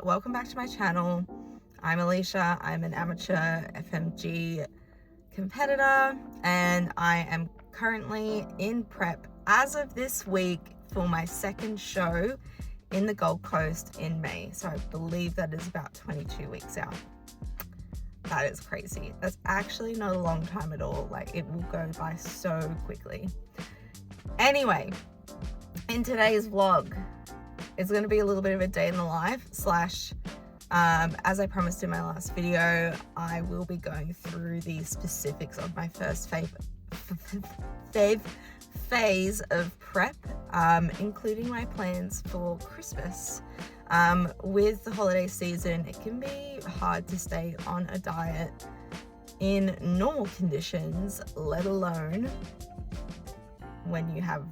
welcome back to my channel. I'm Alicia. I'm an amateur FMG competitor and I am currently in prep as of this week for my second show in the Gold Coast in May. So I believe that is about 22 weeks out. That is crazy. That's actually not a long time at all. Like, it will go by so quickly. Anyway, in today's vlog, it's going to be a little bit of a day in the life slash, as I promised in my last video, I will be going through the specifics of my first phase of prep, including my plans for Christmas. With the holiday season, it can be hard to stay on a diet in normal conditions, let alone when you have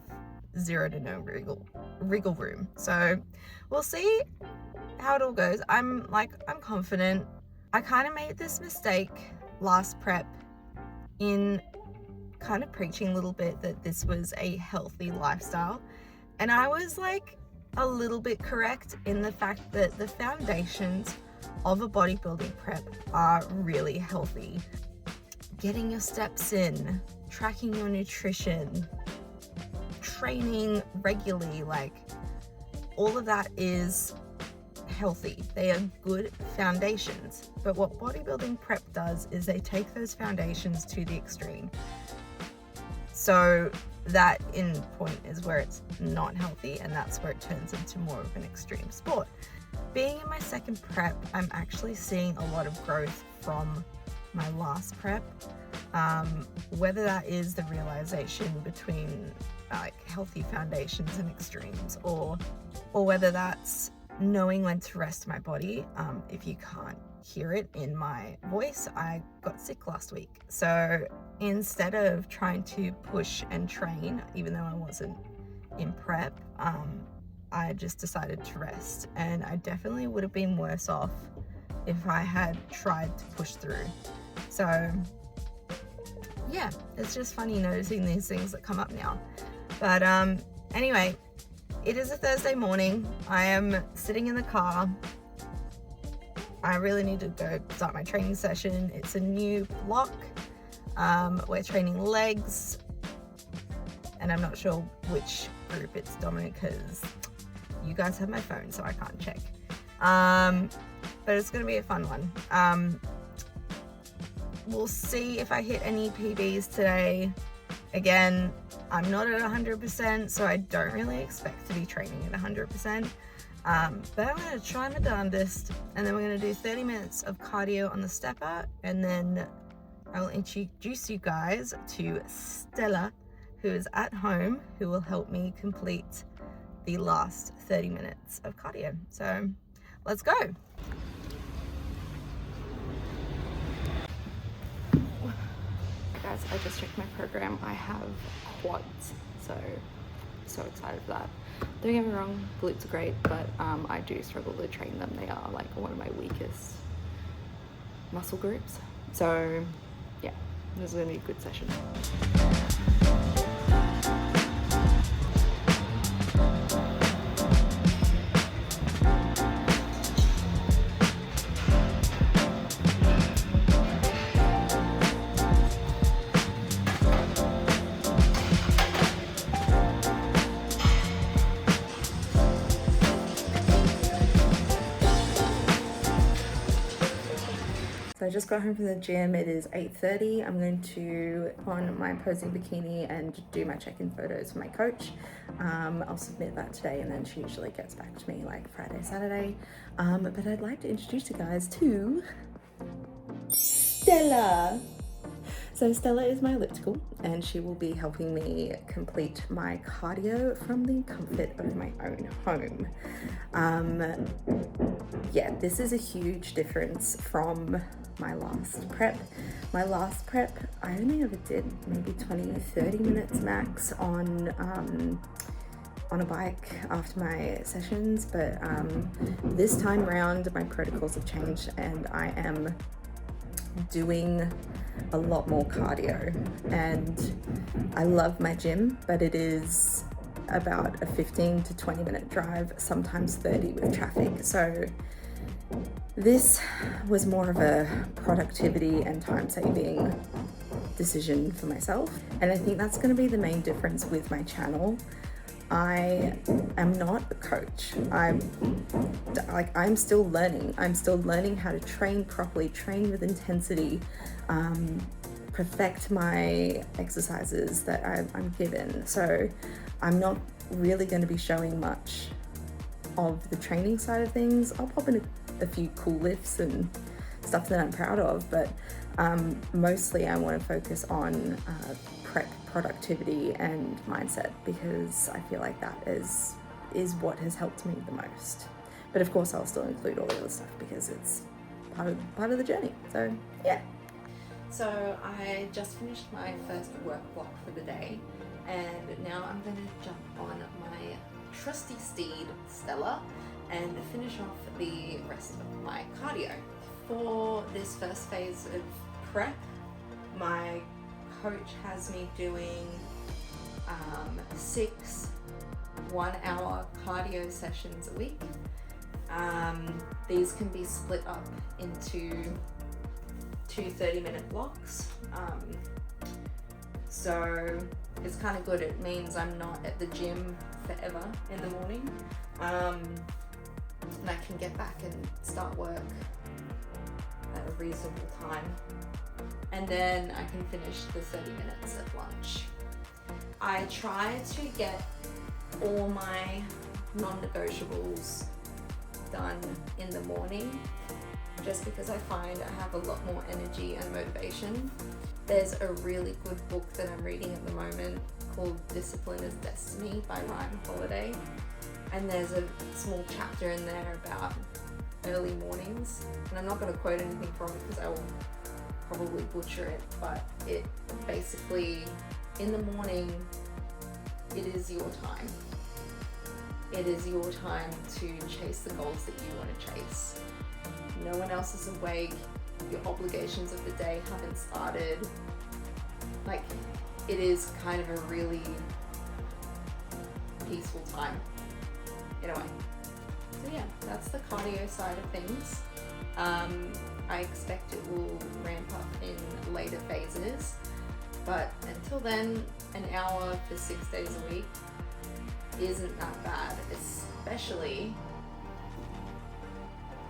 zero to no wriggle room. So we'll see how it all goes. I'm confident. I kind of made this mistake last prep in kind of preaching a little bit that this was a healthy lifestyle, and I was like a little bit correct in the fact that the foundations of a bodybuilding prep are really healthy. Getting your steps in, tracking your nutrition, training regularly, like all of that is healthy. They are good foundations. But what bodybuilding prep does is they take those foundations to the extreme. So that end point is where it's not healthy, and that's where it turns into more of an extreme sport. Being in my second prep, I'm actually seeing a lot of growth from my last prep. Whether that is the realization between like healthy foundations and extremes, or whether that's knowing when to rest my body. If you can't hear it in my voice, I got sick last week. So instead of trying to push and train, even though I wasn't in prep, I just decided to rest. And I definitely would have been worse off if I had tried to push through. So yeah, it's just funny noticing these things that come up now. But anyway, it is a Thursday morning. I am sitting in the car. I really need to go start my training session. It's a new block. We're training legs, and I'm not sure which group it's dominant because you guys have my phone, so I can't check. But it's going to be a fun one. We'll see if I hit any PBs today. Again, I'm not at 100%, so I don't really expect to be training at 100%. But I'm going to try my darndest, and then we're going to do 30 minutes of cardio on the stepper, and then I will introduce you guys to Stella, who is at home, who will help me complete the last 30 minutes of cardio. So let's go. Guys, I just checked my program. I have quads, so excited for that. Don't get me wrong, glutes are great, but I do struggle to train them. They are like one of my weakest muscle groups. So yeah, this is gonna be a good session. So I just got home from the gym. It is 8:30. I'm going to put on my posing bikini and do my check-in photos for my coach. I'll submit that today, and then she usually gets back to me like Friday, Saturday. But I'd like to introduce you guys to Stella. So Stella is my elliptical, and she will be helping me complete my cardio from the comfort of my own home. Yeah, this is a huge difference from my last prep. My last prep, I only ever did maybe 20-30 minutes max on a bike after my sessions, but this time around my protocols have changed, and I am doing a lot more cardio. And I love my gym, but it is about a 15 to 20 minute drive, sometimes 30 with traffic. So This was more of a productivity and time-saving decision for myself, and I think that's going to be the main difference with my channel. I am not a coach. I'm still learning. I'm still learning how to train properly, train with intensity, perfect my exercises that I'm given. So I'm not really going to be showing much of the training side of things. I'll pop in a few cool lifts and stuff that I'm proud of, but mostly I want to focus on prep, productivity and mindset, because I feel like that is what has helped me the most. But of course I'll still include all the other stuff because it's part of the journey. So yeah. So I just finished my first work block for the day, and now I'm going to jump on my trusty steed Stella and finish off the rest of my cardio. For this first phase of prep, my coach has me doing 6 1-hour cardio sessions a week. These can be split up into 2 30-minute blocks. So it's kind of good. It means I'm not at the gym forever in the morning. And I can get back and start work at a reasonable time. And then I can finish the 30 minutes at lunch. I try to get all my non-negotiables done in the morning, just because I find I have a lot more energy and motivation. There's a really good book that I'm reading at the moment called Discipline is Destiny by Ryan Holiday. And there's a small chapter in there about early mornings. And I'm not going to quote anything from it because I will probably butcher it, but it basically, in the morning, it is your time. It is your time to chase the goals that you want to chase. No one else is awake. Your obligations of the day haven't started. Like, it is kind of a really peaceful time, in a way. So yeah, that's the cardio side of things. I expect it will ramp up in later phases, but until then, an hour for 6 days a week isn't that bad, especially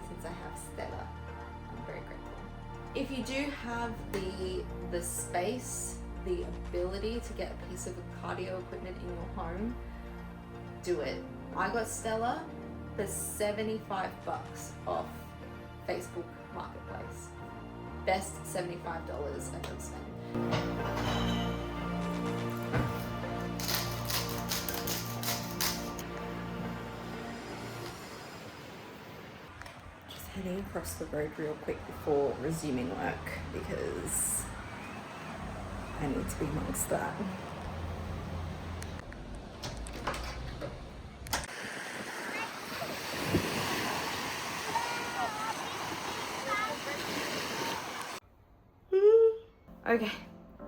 since I have Stella. I'm very grateful. If you do have the space, the ability to get a piece of cardio equipment in your home, do it. I got Stella for $75 off Facebook Marketplace. Best $75 I've ever spent. Just heading across the road real quick before resuming work because I need to be amongst that. Okay,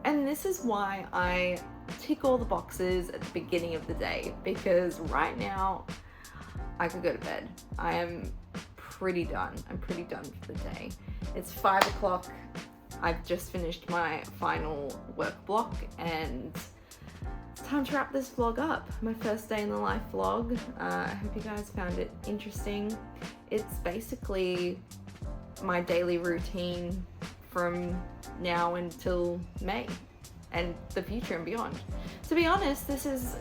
and this is why I tick all the boxes at the beginning of the day, because right now I could go to bed. I am pretty done. I'm pretty done for the day. It's 5 o'clock. I've just finished my final work block and it's time to wrap this vlog up. My first day in the life vlog. I hope you guys found it interesting. It's basically my daily routine from now until May and the future and beyond. To be honest, this is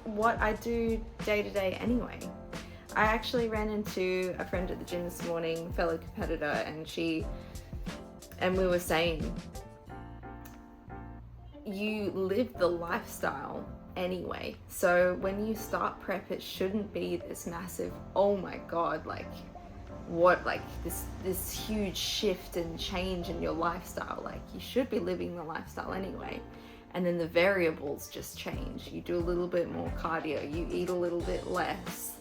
what I do day to day anyway. I actually ran into a friend at the gym this morning, fellow competitor, and we were saying, you live the lifestyle anyway. So when you start prep, it shouldn't be this massive, oh my God, like this huge shift and change in your lifestyle. Like, you should be living the lifestyle anyway, and then the variables just change. You do a little bit more cardio, you eat a little bit less,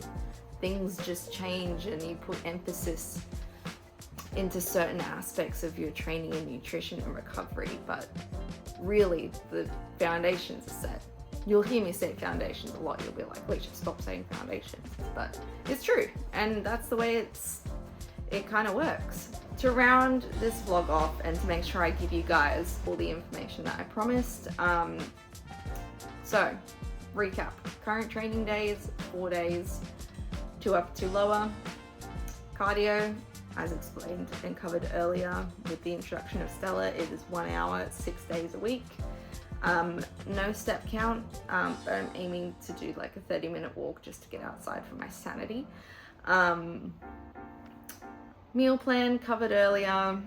things just change, and you put emphasis into certain aspects of your training and nutrition and recovery, but really the foundations are set. You'll hear me say foundations a lot. You'll be like, wait, just stop saying foundations. But it's true, and that's the way it kind of works. To round this vlog off and to make sure I give you guys all the information that I promised, so recap: current training days, 4 days, 2 upper, 2 lower. Cardio, as explained and covered earlier with the introduction of Stella, it is 1 hour, 6 days a week. No step count, but I'm aiming to do like a 30-minute walk just to get outside for my sanity. Meal plan covered earlier,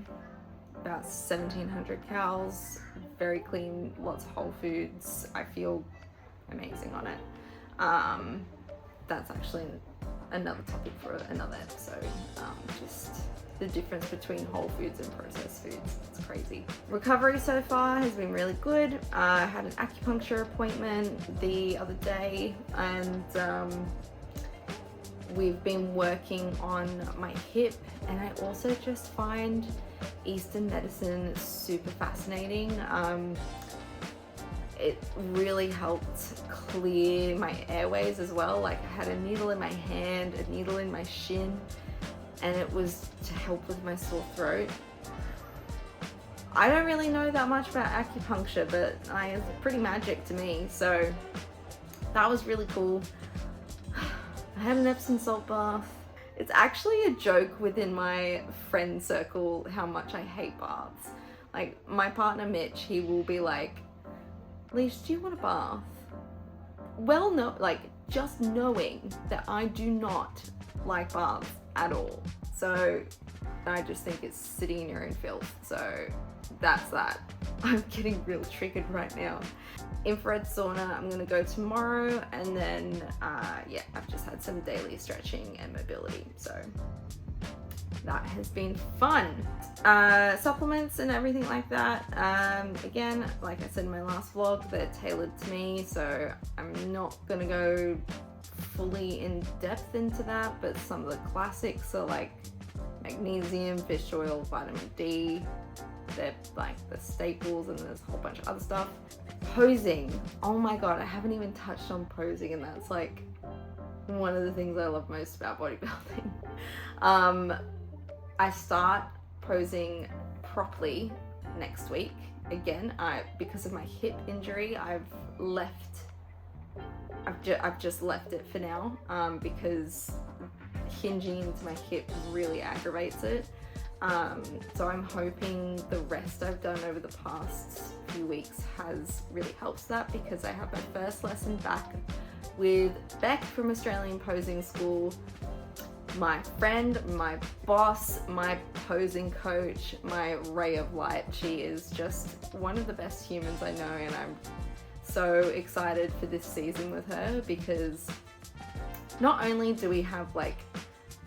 about 1,700 calories, very clean, lots of whole foods. I feel amazing on it. That's actually another topic for another episode. Just the difference between whole foods and processed foods. It's crazy. Recovery so far has been really good. I had an acupuncture appointment the other day, and we've been working on my hip, and I also just find Eastern medicine super fascinating. It really helped clear my airways as well. Like, I had a needle in my hand, a needle in my shin, and it was to help with my sore throat. I don't really know that much about acupuncture, but it's pretty magic to me, so that was really cool. I had an Epsom salt bath. It's actually a joke within my friend circle how much I hate baths. Like, my partner Mitch, he will be like, Leash, do you want a bath? Well, no, like, just knowing that I do not like baths at all. So I just think it's sitting in your own filth. So that's that. I'm getting real triggered right now. Infrared sauna, I'm gonna go tomorrow, and then yeah, I've just had some daily stretching and mobility, so that has been fun. Supplements and everything like that, again, like I said in my last vlog, they're tailored to me, so I'm not gonna go fully in depth into that, but some of the classics are like magnesium, fish oil, vitamin D. They're like the staples, and there's a whole bunch of other stuff. Posing, oh my god, I haven't even touched on posing, and that's like one of the things I love most about bodybuilding. I start posing properly next week. Again, because of my hip injury, I've just left it for now, because hinging into my hip really aggravates it. So I'm hoping the rest I've done over the past few weeks has really helped that, because I have my first lesson back with Beck from Australian Posing School, my friend, my boss, my posing coach, my ray of light. She is just one of the best humans I know, and I'm so excited for this season with her, because not only do we have like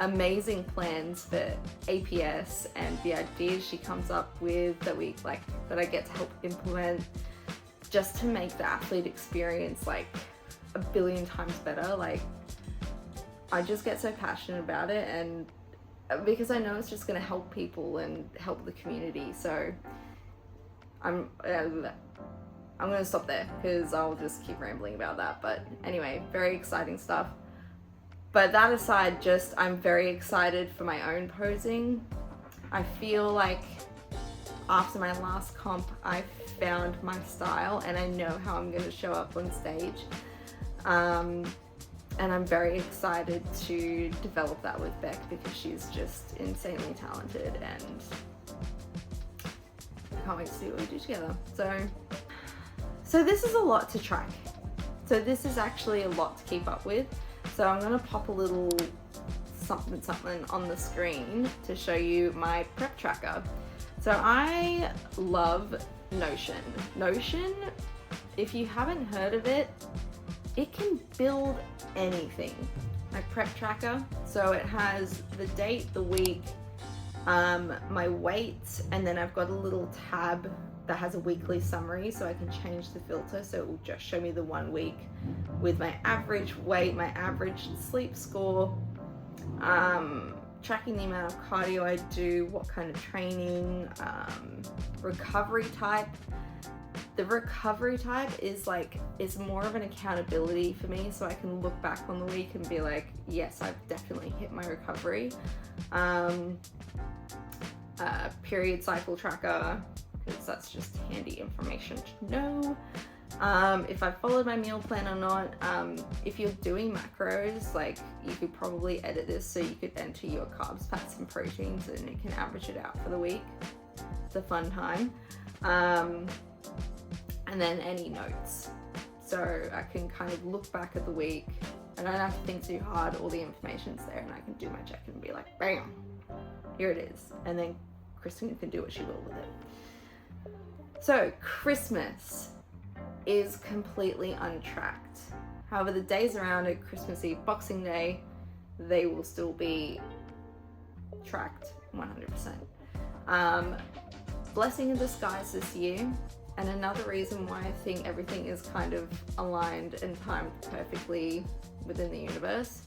amazing plans for APS and the ideas she comes up with that I get to help implement just to make the athlete experience like a billion times better. Like, I just get so passionate about it, and because I know it's just going to help people and help the community. So I'm going to stop there, because I'll just keep rambling about that. But anyway, very exciting stuff. But that aside, just I'm very excited for my own posing. I feel like after my last comp, I found my style, and I know how I'm going to show up on stage. And I'm very excited to develop that with Beck, because she's just insanely talented, and I can't wait to see what we do together. So this is a lot to track. So this is actually a lot to keep up with. So I'm gonna pop a little something on the screen to show you my prep tracker. So I love Notion. Notion, if you haven't heard of it, it can build anything. My prep tracker, so it has the date, the week, my weight, and then I've got a little tab that has a weekly summary, so I can change the filter, so it will just show me the 1 week with my average weight, my average sleep score, tracking the amount of cardio I do, what kind of training, recovery type, The recovery type is like, it's more of an accountability for me, so I can look back on the week and be like, yes, I've definitely hit my recovery. Period cycle tracker, because that's just handy information to know. If I followed my meal plan or not. If you're doing macros, like, you could probably edit this so you could enter your carbs, fats, and proteins, and it can average it out for the week. It's a fun time. And then any notes, so I can kind of look back at the week. I don't have to think too hard, all the information's there, and I can do my check and be like, bam, here it is. And then Kristen can do what she will with it. So Christmas is completely untracked. However, the days around it, Christmas Eve, Boxing Day, they will still be tracked 100%. Blessing in disguise this year, and another reason why I think everything is kind of aligned and timed perfectly within the universe.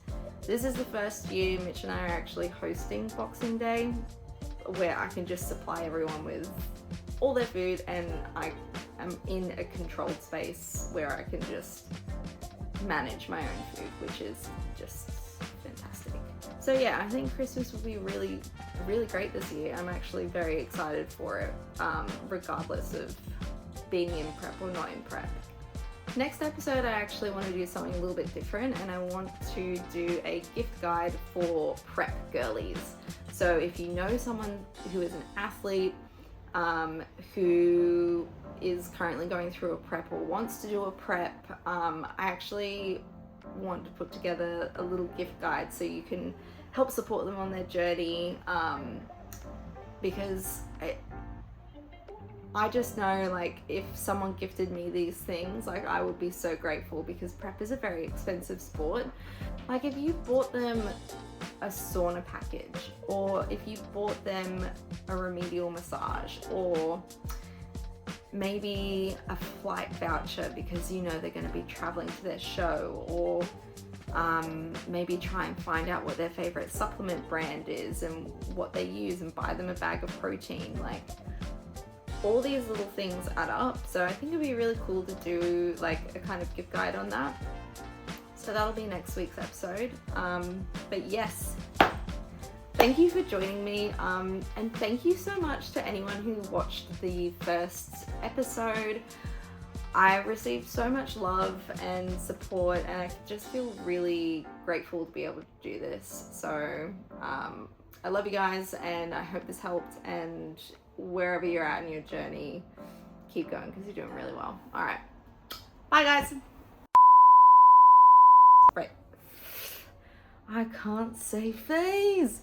This is the first year Mitch and I are actually hosting Boxing Day, where I can just supply everyone with all their food, and I am in a controlled space where I can just manage my own food, which is just fantastic. So yeah, I think Christmas will be really, really great this year. I'm actually very excited for it, regardless of being in prep or not in prep. Next episode, I actually want to do something a little bit different, and I want to do a gift guide for prep girlies. So if you know someone who is an athlete, who is currently going through a prep or wants to do a prep, I actually want to put together a little gift guide so you can help support them on their journey, because I just know, like, if someone gifted me these things, like, I would be so grateful, because prep is a very expensive sport. Like, if you bought them a sauna package, or if you bought them a remedial massage, or maybe a flight voucher because you know they're going to be traveling to their show, or maybe try and find out what their favorite supplement brand is and what they use, and buy them a bag of protein. Like, all these little things add up. So I think it'd be really cool to do like a kind of gift guide on that. So that'll be next week's episode. But yes, thank you for joining me, and thank you so much to anyone who watched the first episode. I received so much love and support, and I just feel really grateful to be able to do this. So I love you guys, and I hope this helped, and wherever you're at in your journey, keep going, because you're doing really well. All right, bye guys. Right, I can't say phase.